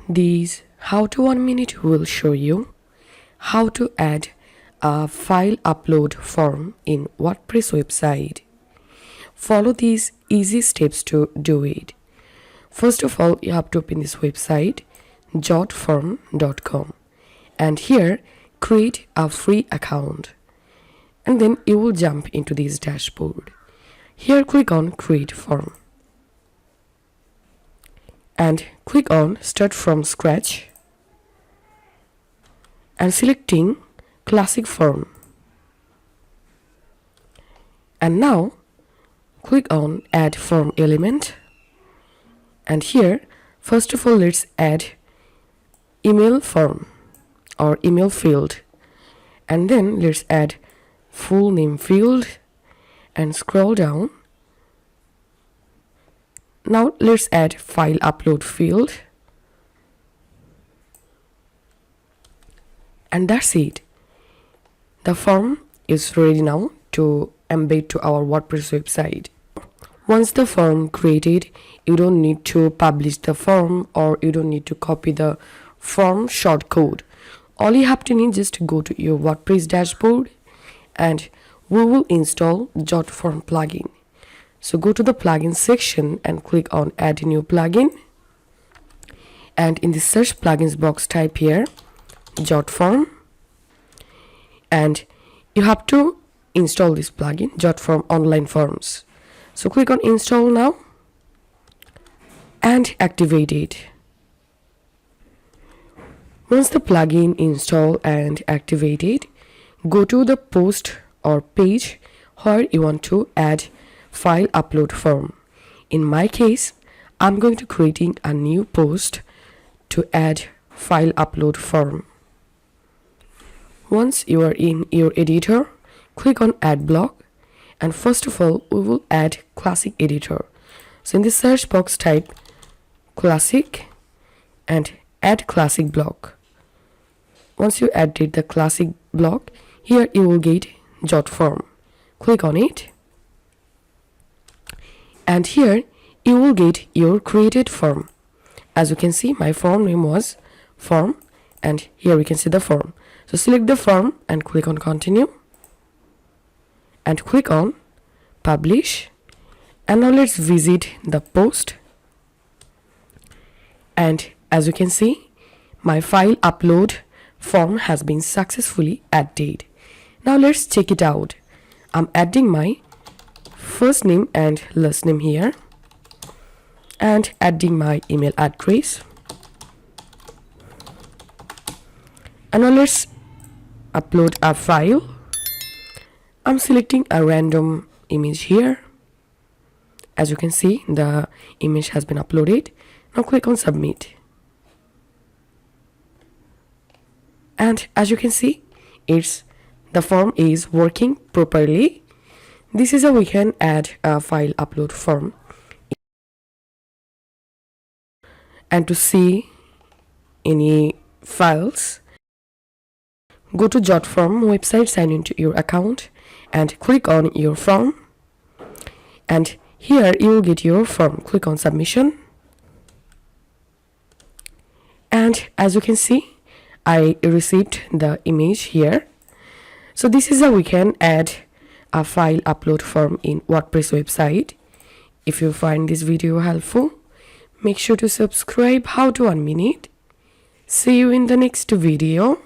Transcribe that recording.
These how to 1 minute will show you how to add a file upload form in WordPress website. Follow these easy steps to do it. First of all, you have to open this website jotform.com and here create a free account, and then you will jump into this dashboard. Here click on create form and click on start from scratch and selecting classic form, and now click on add form element, and here first of all let's add email form or email field, and then let's add full name field and scroll down. Now let's add file upload field, and that's it. The form is ready now to embed to our WordPress website. Once the form created, you don't need to publish the form or you don't need to copy the form shortcode. All you have to need is to go to your WordPress dashboard and we will install JotForm plugin. So go to the plugin section and click on add new plugin, and in the search plugins box type here JotForm, and you have to install this plugin JotForm online forms. So click on install now and activate it. Once the plugin installed and activated, go to the post or page where you want to add file upload form. In my case, I'm going to creating a new post to add file upload form. Once you are in your editor, click on add block, and first of all we will add classic editor. So in the search box type classic and add classic block. Once you added the classic block, here you will get JotForm. Click on it, and here you will get your created form. As you can see, my form name was form, and here we can see the form. So select the form and click on continue and click on publish, and now let's visit the post, and as you can see, my file upload form has been successfully added. Now let's check it out. I'm adding my first name and last name here and adding my email address, and now let's upload a file. I'm selecting a random image here. As you can see, the image has been uploaded. Now click on submit, and as you can see, the form is working properly. This is how we can add a file upload form. And to see any files, go to JotForm website, sign into your account and click on your form, and here you will get your form. Click on submission, and as you can see, I received the image here. So this is how we can add a file upload form in WordPress website. If you find this video helpful, make sure to subscribe how to 1 minute. See you in the next video.